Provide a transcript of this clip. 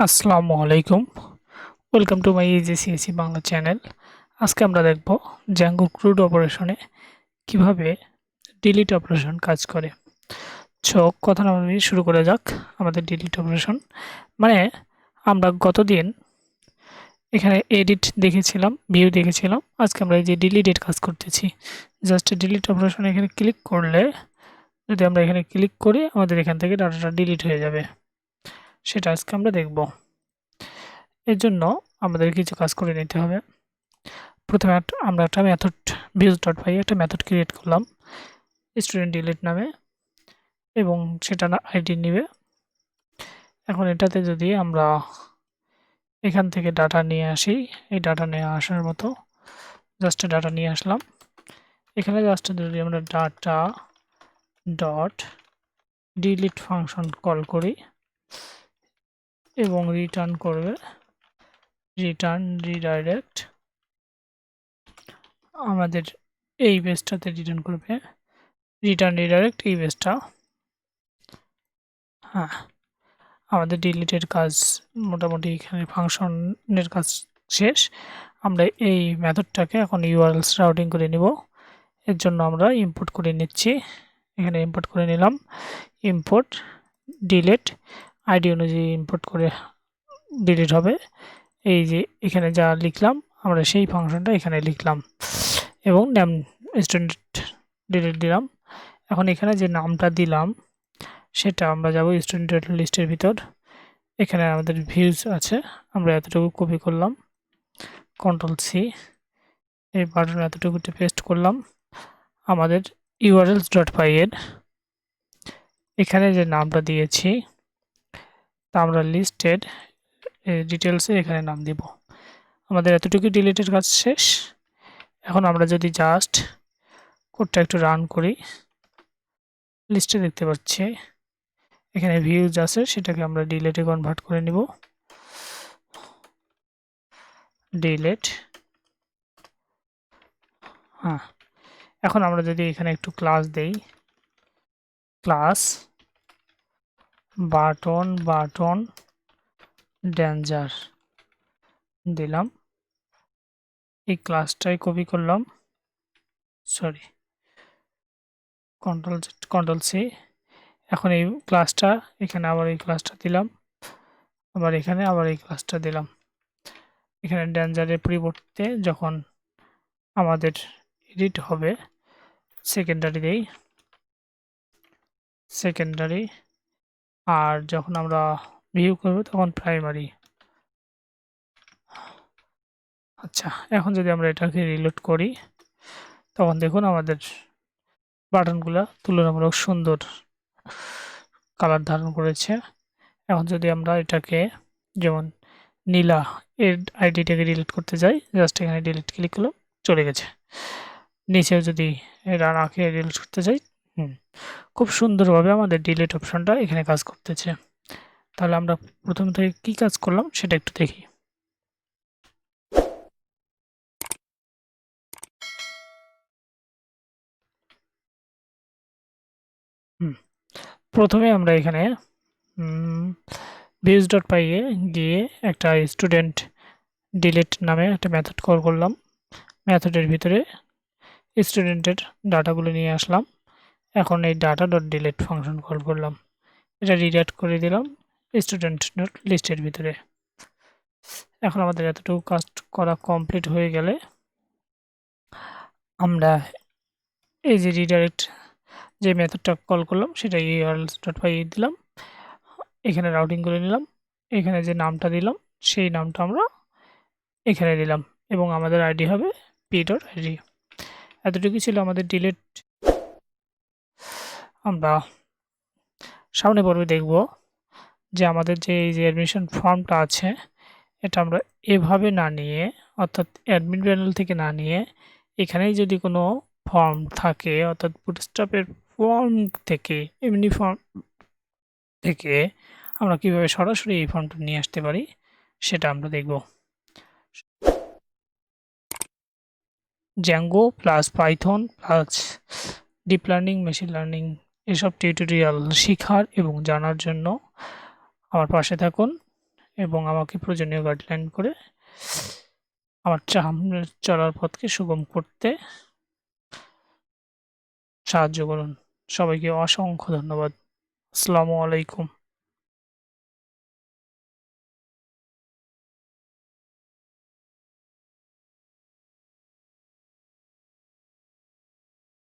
আসসালামু আলাইকুম, welcome to my ইজিসিএসি বাংলা চ্যানেল। আজকে আমরা দেখব জ্যাঙ্গো ক্রুড অপারেশনে কিভাবে ডিলিট অপারেশন কাজ করে। কথা না বলে শুরু করা যাক। আমাদের ডিলিট অপারেশন মানে আমরা গতদিন এখানে এডিট দেখেছিলাম, ভিউ দেখেছিলাম, আজকে আমরা এই যে ডিলিটের কাজ করতেছি। জাস্ট ডিলিট অপারেশন এখানে ক্লিক করলে, যদি আমরা এখানে ক্লিক করি, আমাদের এখান থেকে ডাটাটা ডিলিট হয়ে যাবে। সেটা আজকে আমরা দেখব। এর জন্য আমাদের কিছু কাজ করে নিতে হবে। প্রথমে আমরা একটা মেথড views.py একটা মেথড ক্রিয়েট করলাম স্টুডেন্ট ডিলিট নামে, এবং সেটা আইডি নেবে। এখন এটাতে যদি আমরা এখান থেকে ডাটা নিয়ে আসি, এই ডাটা নিয়ে আসার মতো জাস্ট ডাটা নিয়ে আসলাম। এখানে জাস্ট যদি আমরা data dot delete function call করি এবং রিটার্ন করবে রিটার্ন রিডাইরেক্ট, আমাদের এই বেসটাতে রিটার্ন করবে রিটার্ন রিডাইরেক্ট এই বেসটা। হ্যাঁ, আমাদের ডিলিটের কাজ মোটামুটি এখানে ফাংশনের কাজ শেষ। আমরা এই মেথডটাকে এখন ইউআরএলস রাউটিং করে নিব। এর জন্য আমরা ইম্পোর্ট করে নিচ্ছি, এখানে ইম্পোর্ট করে নিলাম। ইম্পোর্ট ডিলিট আইডি অনুযায়ী ইম্পোর্ট করে ডিলিট হবে। এই যে এখানে যা লিখলাম আমরা সেই ফাংশনটা এখানে লিখলাম এবং নাম স্টুডেন্ট ডিলিট দিলাম। এখন এখানে যে নামটা দিলাম সেটা আমরা যাব স্টুডেন্ট লিস্টের ভিতর। এখানে আমাদের ভিউজ আছে, আমরা এতটুকু কপি করলাম, Ctrl+C, এই বাটন এতটুকুতে পেস্ট করলাম। আমাদের urls.py এর এখানে যে নামটা দিয়েছি তা আমরা লিস্টেড ডিটেলসে এখানে নাম দিব। আমাদের এতটুকু ডিলিটের কাজ শেষ। এখন আমরা যদি জাস্ট কোডটা একটু রান করি, লিস্টে দেখতে পাচ্ছি এখানে ভিউজ আছে, সেটাকে আমরা ডিলিটে কনভার্ট করে নিব। ডিলিট, হ্যাঁ। এখন আমরা যদি এখানে একটু ক্লাস দেই, ক্লাস বাটন ডেঞ্জার দিলাম, এই ক্লাসটাই কপি করলাম, সরি Ctrl+C। এখন এই ক্লাসটা এখানে আবার এই ক্লাসটা দিলাম, আবার এখানে আবার এই ক্লাসটা দিলাম। এখানে ডেঞ্জারের পরিবর্তে যখন আমাদের এডিট হবে সেকেন্ডারি দেই, সেকেন্ডারি, আর যখন আমরা ভিউ করব তখন প্রাইমারি। আচ্ছা, এখন যদি আমরা এটাকে রিলোড করি তখন দেখুন আমাদের বাটনগুলো তুলনামূলক সুন্দর কালার ধারণ করেছে। এখন যদি আমরা এটাকে যেমন নীলা এর আইডিটাকে ডিলিট করতে যাই, জাস্ট এখানে ডিলিট ক্লিক করলাম, চলে গেছে। নিচেও যদি রানাকে ডিলিট করতে যাই, খুব সুন্দরভাবে আমাদের ডিলিট অপশনটা এখানে কাজ করতেছে। তাহলে আমরা প্রথম থেকে কি কাজ করলাম সেটা একটু দেখি। প্রথমে আমরা এখানে views.py এ গিয়ে একটা স্টুডেন্ট ডিলিট নামে একটা মেথড কল করলাম। মেথডের ভিতরে স্টুডেন্টের ডাটাগুলো নিয়ে আসলাম। এখন এই data dot delete function call করলাম, এটা রিডাইরেক্ট করে দিলাম স্টুডেন্ট ডট লিস্টের ভিতরে। এখন আমাদের এতটুকু কাজ করা কমপ্লিট হয়ে গেলে আমরা এই যে রিডাইরেক্ট যে মেথডটা কল করলাম সেটা urls.py দিলাম, এখানে রাউটিং করে নিলাম, এখানে যে নামটা দিলাম সেই নামটা আমরা এখানে দিলাম এবং আমাদের আইডি হবে p.id। এতটুকু ছিল আমাদের ডিলিট। আমরা সামনে পর্বে দেখব যে আমাদের যে এই যে অ্যাডমিশন ফর্মটা আছে এটা আমরা এভাবে না নিয়ে, অর্থাৎ অ্যাডমিন প্যানেল থেকে না নিয়ে, এখানেই যদি কোনো ফর্ম থাকে অর্থাৎ বুটস্ট্র্যাপের ফর্ম থেকে, এমনি ফর্ম থেকে আমরা কিভাবে সরাসরি এই ফর্মটা নিয়ে আসতে পারি সেটা আমরা দেখব। Zango plus Python plus deep learning, machine learning এসব টিউটোরিয়াল শেখার এবং জানার জন্য আমার পাশে থাকুন এবং আমাকে প্রয়োজনীয় গাইডলাইন করে আমার চলার পথকে সুগম করতে সাহায্য করুন। সবাইকে অসংখ্য ধন্যবাদ। আসসালামু আলাইকুম।